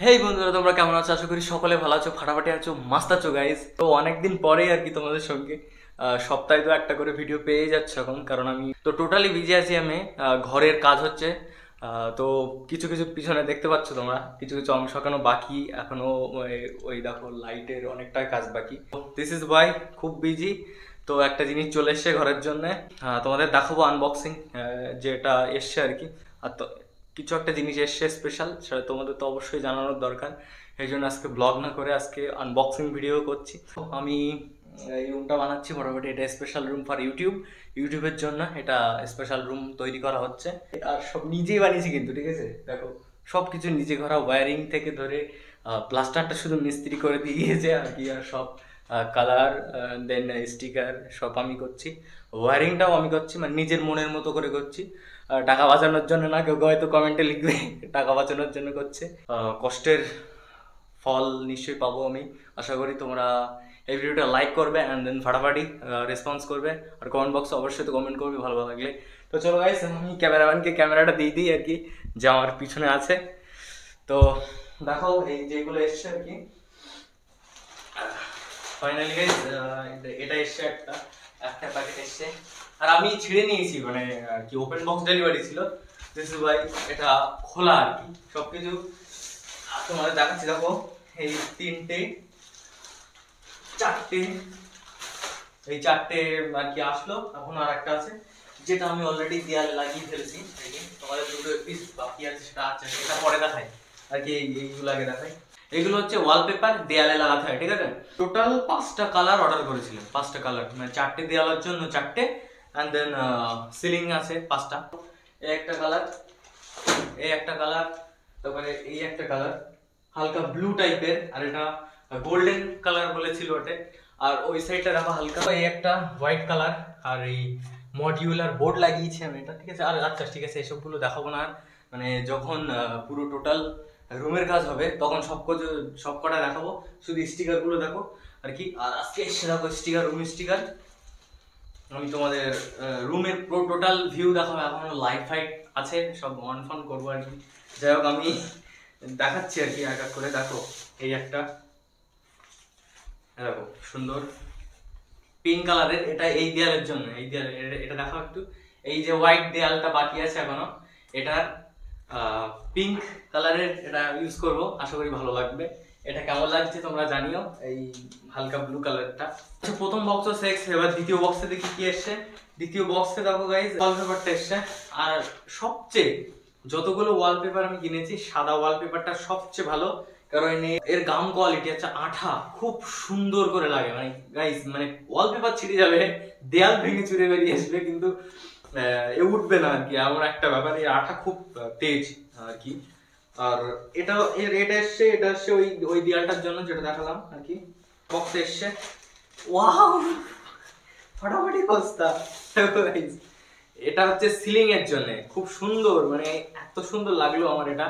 হেই বন্ধুরা, তোমরা কেমন আছো? আশা করি সকলে ভালো আছো, ফাটাফাটি আছো, মাস্ত আছো গাইজ। তো অনেকদিন পরেই আর কি তোমাদের সঙ্গে সপ্তাহে তো একটা করে ভিডিও পেয়ে যাচ্ছে এখন, কারণ আমি তো টোটালি বিজি আছি। আমি ঘরের কাজ হচ্ছে, তো কিছু কিছু পিছনে দেখতে পাচ্ছ তোমরা, কিছু কিছু অংশ এখনো বাকি, এখনো ওই দেখো লাইটের অনেকটাই কাজ বাকি। দিস ইজ ওয়াই খুব বিজি। তো একটা জিনিস চলে এসছে ঘরের জন্য, তোমাদের দেখাবো আনবক্সিং যেটা এসছে আর কি। আর তো কিছু একটা জিনিস এসছে স্পেশাল, সেটা তোমাদের তো অবশ্যই জানানোর দরকার। এই জন্য আজকে ব্লগ না করে আজকে আনবক্সিং ভিডিও করছি। তো আমি এই রুমটা বানাচ্ছি মোটামুটি, এটা স্পেশাল রুম ফর ইউটিউবের জন্য এটা স্পেশাল রুম তৈরি করা হচ্ছে। আর সব নিজেই বানিয়েছি কিন্তু, ঠিক আছে? দেখো সব কিছু নিজে করা, ওয়্যারিং থেকে ধরে প্লাস্টারটা শুধু মিস্ত্রি করে দিয়েছে আর কি। আর সব কালার দেন স্টিকার সব আমি করছি, ওয়্যারিংটাও আমি করছি, মানে নিজের মনের মতো করে করছি। টাকা বাঁচানোর জন্য না, কেউ হয়তো কমেন্টে লিখবে টাকা বাঁচানোর জন্য করছে। কষ্টের ফল নিশ্চয়ই পাবো আমি, আশা করি। তোমরা এই ভিডিওটা লাইক করবে অ্যান্ড দেন ফাটাফাটি রেসপন্স করবে, আর কমেন্ট বক্সে অবশ্যই তো কমেন্ট করবে ভালো লাগলে। তো চলো গাইস, আমি ক্যামেরাম্যানকে ক্যামেরাটা দিয়ে দিই আর কি, যে আমার পিছনে আছে। তো দেখো এই যেগুলো এসছে আর কি, ফাইনালি গাইস এটা এসছে, একটা একটা প্যাকেট এসছে। আর আমি ছিঁড়ে নিয়েছি, মানে আর কি ওপেন বক্স ডেলিভারি ছিল। দিস ইজ ভাই, এটা খোলা আর কি সবকিছু তোমাদের দেখাচ্ছি। দেখো এই চারটে এই চারটে আর কি আসলো। এখন আর একটা আছে যেটা আমি অলরেডি দেয়ালে লাগিয়ে ফেলেছি। তোমাদের দুটো পিস বাকি আছে, সেটা আছে, সেটা পরে দেখাই আর কি। এইগুলো আগে দেখাই। এগুলো হচ্ছে ওয়ালপেপার, দেয়ালে লাগাতে হয়, ঠিক আছে? টোটাল 5টা কালার অর্ডার করেছিলাম, 5টা কালার, মানে 4টে দেয়ালের জন্য 4টে, অ্যান্ড দেন সিলিং আছে 5টা। এই একটা কালার, এই একটা কালার, তারপরে এই একটা কালার হালকা ব্লু টাইপের, আর এটা গোল্ডেন কালার বলেছিল ওটা। আর ওই সাইডটা দেখো হালকা এই একটা হোয়াইট কালার। আর এই মডিউলার বোর্ড লাগিয়েছি আমি এটা, ঠিক আছে? আর আচ্ছা ঠিক আছে, এসবগুলো দেখাবো না। মানে যখন পুরো টোটাল রুমের কাজ হবে তখন সব কটা দেখাবো, শুধু স্টিকারগুলো দেখো আর কি। আর আজকে এসে দেখো স্টিকার, রুম স্টিকার। আমি তোমাদের রুমের পুরো টোটাল ভিউ দেখাবো, এখনো লাইট ফাইট আছে, সব অন ফন করবো আর কি। যাই হোক, আমি দেখাচ্ছি আর কি এক এক করে। দেখো এই একটা, দেখো সুন্দর পিঙ্ক কালারের, এটা এই দেয়ালের জন্য, এই দেয়ালে এটা দেখো একটু। এই যে হোয়াইট দেয়ালটা বাকি আছে এখনো, এটার পিঙ্ক কালারের এটা ইউজ করব, আশা করি ভালো লাগবে। এটা কেমন লাগছে তোমরা জানিও, এই হালকা ব্লু কালারটা। আচ্ছা, প্রথম বক্স সেক্স, এবার দ্বিতীয় বক্সে দেখি কি এসছে। দ্বিতীয় বক্সে দেখো গাইস ওয়ালপেপারটা এসছে। আর সবচেয়ে যতগুলো ওয়ালপেপার আমি কিনেছি, সাদা ওয়ালপেপারটা সবচেয়ে ভালো, কারণ এর গাম কোয়ালিটি আছে, আঠা খুব সুন্দর করে লাগে। মানে গাইস, মানে ওয়ালপেপার ছিঁড়ে যাবে, দেয়াল ভেঙে চুরে বেরিয়ে আসবে, কিন্তু এ উঠবে না আর কি, এমন একটা ব্যাপার। এর আঠা খুব তেজ আর কি। আর এটা এসছে ওই দেয়ালটার জন্য, যেটা দেখালাম আর কি। বক্স এসছে, ওয়াও ফাটাফাটি অবস্থা। এটা হচ্ছে সিলিং এর জন্য, খুব সুন্দর, মানে এত সুন্দর লাগলো আমার, এটা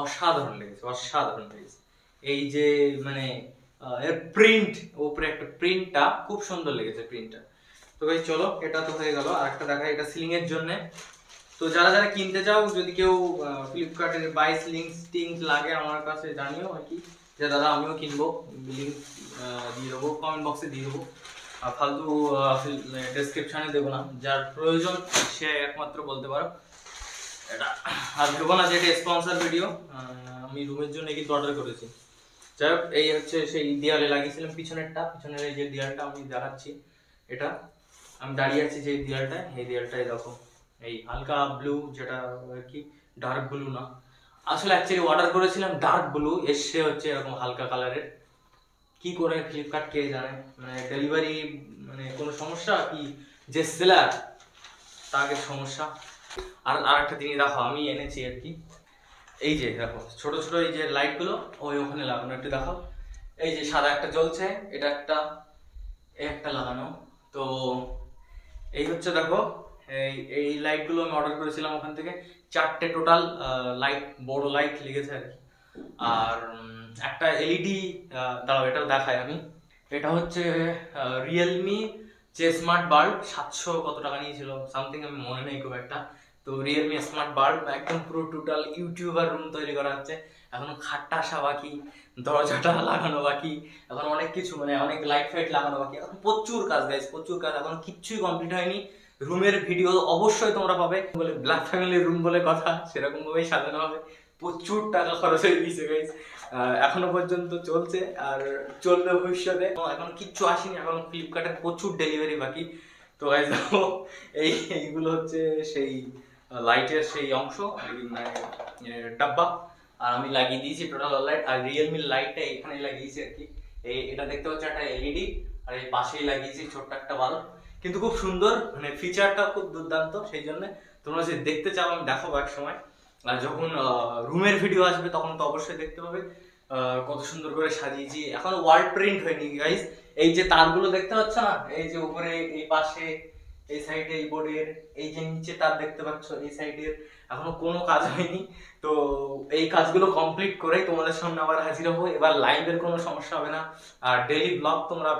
অসাধারণ লেগেছে, অসাধারণ লেগেছে। এই যে মানে এর প্রিন্ট, উপরে একটা প্রিন্টটা খুব সুন্দর লেগেছে, প্রিন্টটা। তো ভাই চলো, এটা তো হয়ে গেল। আর একটা দেখা, এটা সিলিং এর জন্য। তো যারা যারা কিনতে চাও, যদি কেউ ফ্লিপকার্টের বাই লিঙ্ক টিঙ্ক লাগে আমার কাছে জানিও আর কি, যে দাদা আমিও কিনবো। লিঙ্ক দিয়ে দেবো, কমেন্ট বক্সে দিয়ে দেবো, আর ফালতু ডেসক্রিপশনে দেবো না। যার প্রয়োজন সে একমাত্র বলতে পারো এটা। আর ভেবো না যে এটা স্পন্সর ভিডিও, আমি রুমের জন্য কিন্তু অর্ডার করেছি। যাই হোক, এই হচ্ছে সেই দেয়ালে লাগিয়েছিলাম পিছনেরটা, পিছনের এই যে দেয়ালটা আমি দেখাচ্ছি, এটা আমি দাঁড়িয়ে আছি যে দেয়ালটা, এই দেয়ালটাই দেখো, এই হালকা ব্লু, যেটা আর কি ডার্ক ব্লু না। আসলে অ্যাকচুয়ালি অর্ডার করেছিলাম ডার্ক ব্লু, এসে হচ্ছে এরকম হালকা কালারের। কি করে ফ্লিপকার্ট কে জানে, মানে ডেলিভারি মানে কোনো সমস্যা কি, যে সেলার তাকে সমস্যা। আর একটা জিনিস দেখো আমি এনেছি আর কি, এই যে দেখো ছোট ছোট এই যে লাইটগুলো ওখানে লাগানো, একটু দেখো। এই যে সাদা একটা জ্বলছে, এটা একটা লাগানো। তো এই হচ্ছে দেখো, এই লাইটগুলো আমি অর্ডার করেছিলাম ওখান থেকে। 4টে টোটাল লাইট, বড় লাইট লেগেছে আর কি। আর একটা এলইডি, দাঁড়াও এটাও দেখাই আমি। এটা হচ্ছে রিয়েলমি যে স্মার্ট বাল্ব, 700 কত টাকা নিয়েছিল সামথিং, আমি মনে নেই খুব একটা। তো রিয়েলমি স্মার্ট বাল্ব, একদম পুরো টোটাল ইউটিউবার রুম তৈরি করা হচ্ছে। এখনো খাটটা আসা বাকি, দরজাটা লাগানো বাকি, এখন অনেক কিছু মানে অনেক লাইট ফাইট লাগানো বাকি, এখন প্রচুর কাজ গাইস, প্রচুর কাজ, এখন কিচ্ছুই কমপ্লিট হয়নি। রুমের ভিডিও অবশ্যই তোমরা পাবে, বলে ব্ল্যাক ফ্যামিলির রুম বলে কথা, সেরকম ভাবেই সাজানো হবে। প্রচুর টাকা খরচ হয়ে গেছে গাইস, এখনো পর্যন্ত চলছে আর চলবে ভবিষ্যতে। এখন কিচ্ছু আসেনি, এখন ফ্লিপকার্টের প্রচুর ডেলিভারি বাকি। তো গাইস দেখো এইগুলো হচ্ছে সেই লাইটের সেই অংশ, মানে ডাব্বা, আর আমি লাগিয়ে দিয়েছি টোটাল লাইট। আর রিয়েলমির লাইটটা এখানে লাগিয়েছি আর কি, এটা দেখতে পাচ্ছ একটা এলইডি, আর এই পাশেই লাগিয়েছি ছোট্ট একটা বাল্ব, কিন্তু খুব সুন্দর, মানে ফিচারটা খুব দুর্দান্ত। সেই জন্য তোমরা যদি দেখতে চাও আমি দেখাবো এক সময়, আর যখন রুমের ভিডিও আসবে তখন তো অবশ্যই দেখতে পাবে কত সুন্দর করে সাজিয়েছি। এখনো ওয়াল প্রিন্ট হয়নি গাইস, এই যে তারগুলো দেখতে পাচ্ছ না, এই যে উপরে এই পাশে এই সাইডে এই বোর্ডের, এই যে নিচে তার দেখতে পাচ্ছ এই সাইডের, এখনো কোনো কাজ হয়নি। তো এই কাজগুলো কমপ্লিট করেই তোমাদের সামনে আবার হাজির হবো। এবার লাইভের কোনো সমস্যা হবে না, আর ডেইলি ব্লগ তোমরা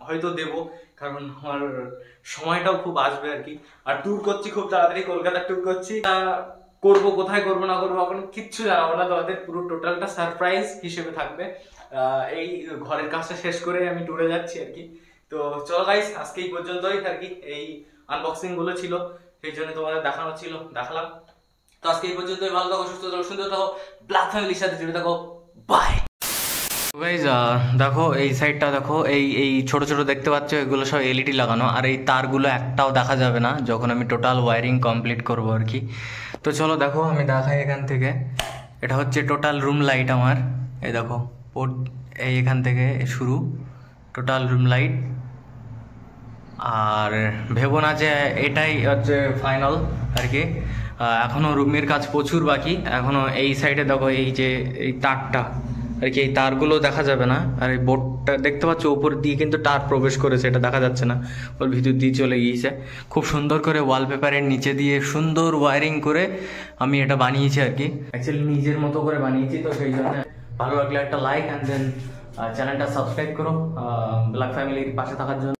হয়তো দেবো, কারণ আমার সময়টাও খুব আসবে আর কি। আর ট্যুর করছি খুব তাড়াতাড়ি, কলকাতা ট্যুর করছি, করবো কোথায় করবো না করবো এখন কিচ্ছু জানাবো না তোমাদের, পুরো টোটালটা সারপ্রাইজ হিসেবে থাকবে। এই ঘরের কাজটা শেষ করে আমি ট্যুরে যাচ্ছি আর কি। তো চলো গাইস, আজকে এই পর্যন্তই আর কি, এই আনবক্সিং গুলো ছিল সেই জন্য তোমাদের দেখানো ছিল, দেখালাম। তো আজকে এই পর্যন্তই, ভালো থাকো, সুস্থ থাকো, সুন্দর থাকো, ব্ল্যাক ফ্যামিলির সাথে জুড়ে থাকো, বাই। গাইস দেখো এই সাইডটা দেখো, এই ছোট ছোট দেখতে পাচ্ছ, এগুলো সব এলইডি লাগানো, আর এই তারগুলো একটাও দেখা যাবে না যখন আমি টোটাল ওয়ারিং কমপ্লিট করবো আর কি। তো চলো দেখো আমি দেখাই এখান থেকে, এটা হচ্ছে টোটাল রুম লাইট আমার, এই দেখো এই এখান থেকে শুরু টোটাল রুম লাইট। আর ভেবো না যে এটাই হচ্ছে ফাইনাল আর কি, এখনও রুমের কাজ প্রচুর বাকি। এখনও এই সাইডে দেখো এই যে এই তারটা আর কি, এই তারগুলো দেখা যাবে না, আর এই বোর্ডটা দেখতে পাচ্ছ উপর দিয়ে কিন্তু তার প্রবেশ করেছে, এটা দেখা যাচ্ছে না, ওর ভিতর দিয়ে চলে গিয়েছে। খুব সুন্দর করে ওয়ালপেপারের নিচে দিয়ে সুন্দর ওয়ারিং করে আমি এটা বানিয়েছি আর কি, অ্যাকচুয়ালি নিজের মতো করে বানিয়েছি। তো সেই জন্য ভালো লাগলে একটা লাইক অ্যান্ড দেন চ্যানেলটা সাবস্ক্রাইব করো ব্ল্যাক ফ্যামিলির পাশে থাকার জন্য।